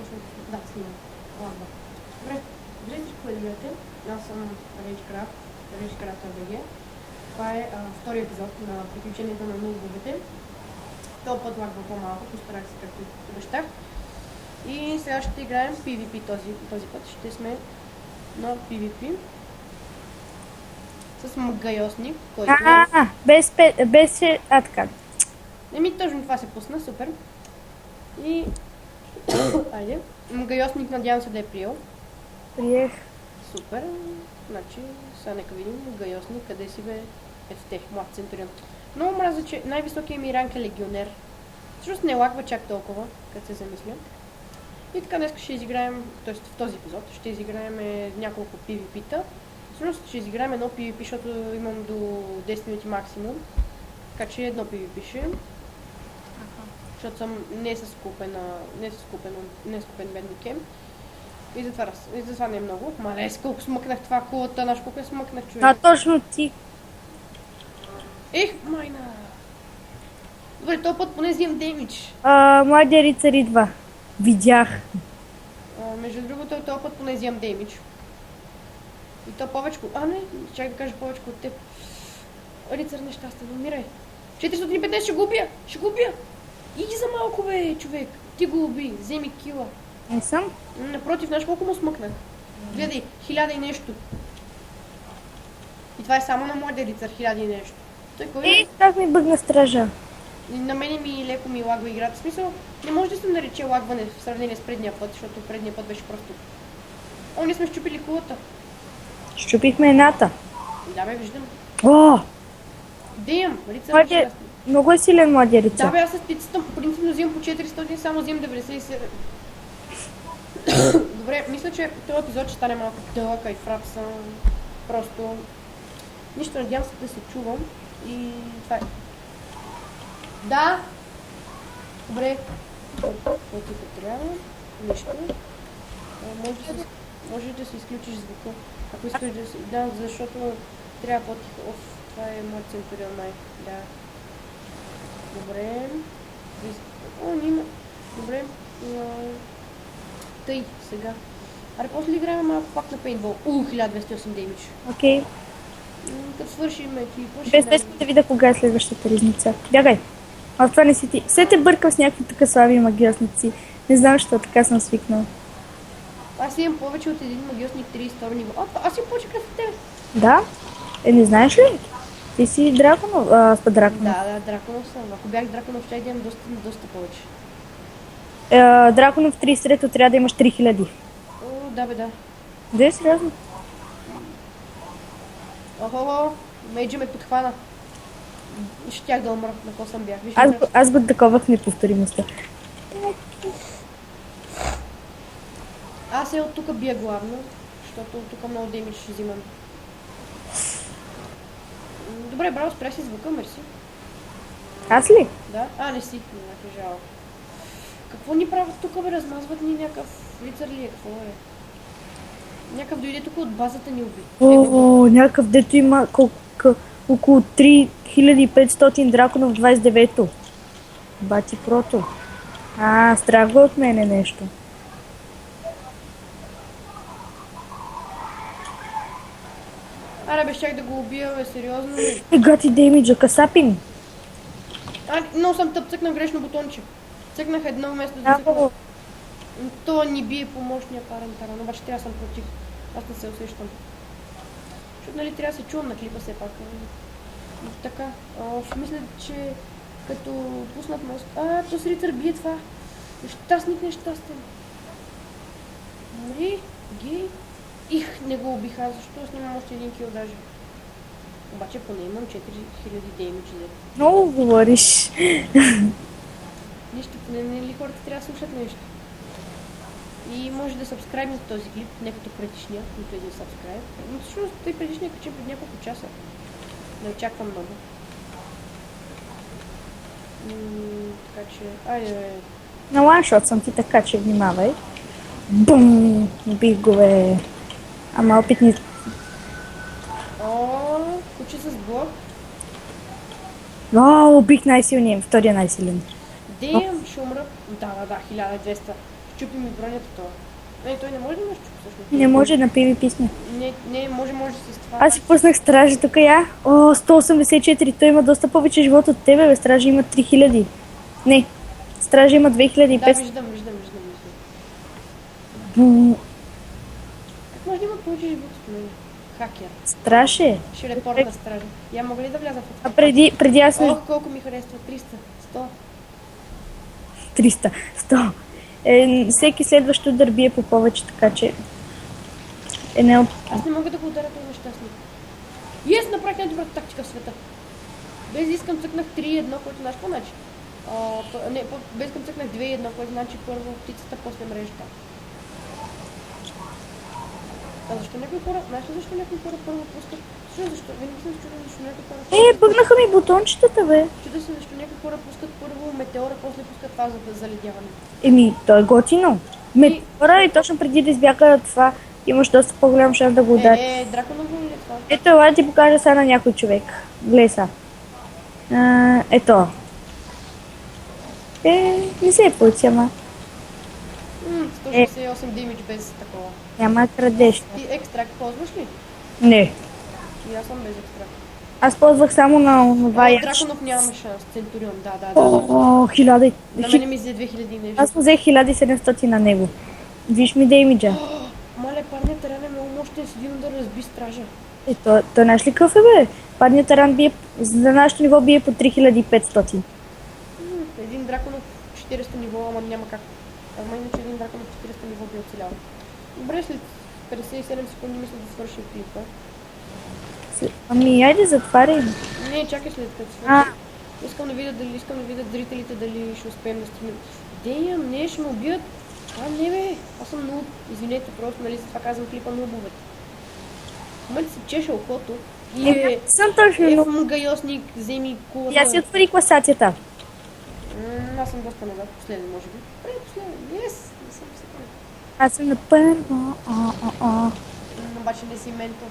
почна да снимам. Ладно. Добре, виждате какво гледате. Аз съм Рейджкрафт, Рейджкрафт АБГ. Това е втори епизод на приключенията на нуловете. Този път лагва по-малко, постарах се както обещах. И сега ще играем PvP този път. Ще сме на PvP. С магайосник, който... без така. Еми точно това се пусна, супер. И... Айде. Магайосник надявам се да е приел. Приех. Супер. Значи, сега нека видим магайосник, къде си бе? Ето те, млад центурион. Много мраза, че най-високият ми ранг е легионер. Всъщност не лагва чак толкова, като се замисля. И така днес ще изиграем, т.е. в този епизод, ще изиграем няколко PvP-та. Всъщност ще изиграем едно PvP, защото имам до 10 минути максимум. Така че едно PvP ще. Защото съм не с скупен бедникем. И затова не е много. Мале, колко смъкнах това кулата, наш колко смъкнах човек. А точно ти. Ех, майна! Добре, този път поне взимам демидж. Младия рицар идва. Видях. Между другото, този път поне взимам демидж. И то повече... не, чак да кажа повече от теб. Рицар нещастен, умирай. 415 ще го убия! Ще го убия! Иди за малко, бе, човек. Ти го уби, вземи кила. Не съм? Напротив, знаеш колко му смъкнах? Гледай, 1000 и нещо. И това е само на младия рицар, 1000 и нещо. Той кой е? Как ми бъгна стража? На мене леко ми лагва играта. В смисъл, не може да се нарече лагване в сравнение с предния път, защото предния път беше просто... ние сме щупили кулата. Щупихме едната. Да, бе, виждам. О! Дем, рицар е щастен. Много е силен младия рицар. Да, бе, аз с птицата принципно взимам по 400, само взимам 97. Добре, мисля, че този епизод ще стане малко дълъг и фрапсън. Просто... Нищо, надявам се да се чувам и това е. Да! Добре. Какво трябва? Нищо. Може да си изключиш звука. Ако искаш да си... Да, защото трябва по-тихо. Това е моят центурион май. Да. Добре. Нима. Добре. Тъй, сега. Аре, после ли играем малко пак на пейнтбол? 1208 демидж. Окей. Като свършим Без да видя кога е следващата ризница. Бягай. Това не си ти. Все те бъркам с някакви така слаби магиосници. Не знам, защо така съм свикнал. Аз имам повече от един магиосник 32 ниво. Аз имам повече кръв от тебе. Да? Не знаеш ли? Ти си драконов. Драконов. Да, драконов съм. Ако бях драконов, ще имам доста повече. Драконов 33-то трябва да имаш 3000. Да, бе, да. Да е сериозно? Мейджа ме подхвана. Щях да умра, на какво съм бях. Аз го таковах неповторимостта. Аз от тук бия главно, защото от тук много демидж ще взимам. Добре, браво, спря си звука, мерси. Аз ли? Да? Не си, не жал. Какво ни правят тук, бе? Размазват ни някакъв рицар ли е? Какво е? Някакъв дойде тук от базата ни уби. Някакъв дето има около 3500 драконов 29-то. Бати прото. Страх го от мене нещо. Аре, бе, щях да го убия, бе, сериозно. Гати демиджа, касапин. Много съм цъкнах грешно бутонче. Цъкнах едно вместо да цъкна. То ни бие помощния парен, обаче трябва да съм против. Аз не се усещам. Защото нали трябва да се чувам на клипа все пак. Така. Мисля, че като пуснат мост... То с рицар бие това. Нещастен. Умри, ги. Не го убиха, защото снимам още един кил даже. Обаче поне имам 4000 демидж. Много говориш. Нищо, не ли хората трябва да слушат нещо? И може да сабскрайбнете този клип, не като предишния, нито един сабскрайб. Но всъщност той предишния качен пред няколко часа. Не очаквам много. Така че, айде бе. На ланшот съм ти, така че внимавай. Бум! Убих го, бе. Ама опитни... Куче с блок. Убих най-силния, втория най-силен. Дем, ще умра. Да, 1200. щупи ми бронята това. Не, той не може да ме щупи всъщност. Не може на PvP сме. Не, може с това. Аз си пуснах стража тук я. О, 184. Той има доста повече живот от тебе, бе. Стража има 3000. Не. Стража има 2500. Да, виждам. Бу. Как може да има повече живот от мен? Хакер. Страш е. Ще репортна стража. Я мога ли да вляза в А преди аз не... Ох, колко ми харесва. 300, 100. 300, 100. Всеки следващ удар бие по повече, така че... не... Аз не мога да го ударя този нещастник. Yes, направих най-добрата тактика в света. Без да искам цъкнах 3-1, което знаеш какво значи? Без да искам цъкнах 2-1, което значи първо птицата, после мрежата. А защо някои хора, знаеш ли защо някои хора първо пускат? Защо? Винаги съм чуден, защо някои хора пускат... Бъгнаха ми бутончетата, бе. Чуда се, защо някои хора пускат първо метеора, после пускат фаза за заледяване. То е готино. Метеора и точно преди да избяга това, имаш доста по-голям шанс да го удари. Драконово ли е това? Ето, ела да ти покажа сега на някой човек. Гледай сега. Ето. Не се е получи, ама. 168 димидж без такова. Няма крадеш. Ти екстракт ползваш ли? Не. И аз съм без екстракт. Аз ползвах само на това яч. Драконов нямаме шанс. Центурион, да. О, 1000. На мене ми взе 2000 нещо. Аз му взех 1700 на него. Виж ми деймиджа. Мале, парният таран е много мощен, с един удар разби стража. Той знаеш ли какъв е, бе? Парният таран бие, за нашето ниво бие по 3500. Един драконов 400 ниво, ама няма как. Ама иначе един драконов 400 ниво би оцелял. Добре, след 57 секунди мисля да свърши клипа. Ами, айде затваряй. Не, чакай след като свърши. Искам да видя зрителите дали ще успеем да стигнем. Деям, не, ще ме убият. Не бе, аз съм нуб. Извинете, просто, нали, за това казвам клипа нубовете. В момента си чеша окото и съм точно нуб. гайосник, вземи кулата. Я си отвори класацията. Аз съм доста назад, последен, може би. Последен, не съм секунда. Аз съм на първо. Обаче не си ментор.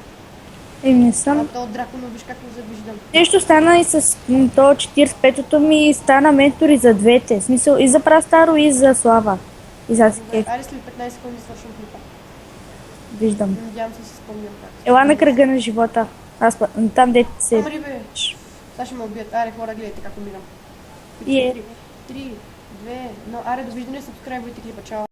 Не съм. То от драконо, виж как не завиждам. Нещо стана и с то 45-то ми стана ментори за двете. В смисъл и за Прастаро, и за Слава. И за Сикеф. Айде след 15 секунди свършвам клипа. Виждам. Надявам се си спомням как. Ела на кръга на живота. Аз там дете се... Амари бе. Сега ще ме убият. Аре хора, гледайте как умирам. 3, 2, 1. Аре, довиждане, сабскрайбвайте клипа. Чао.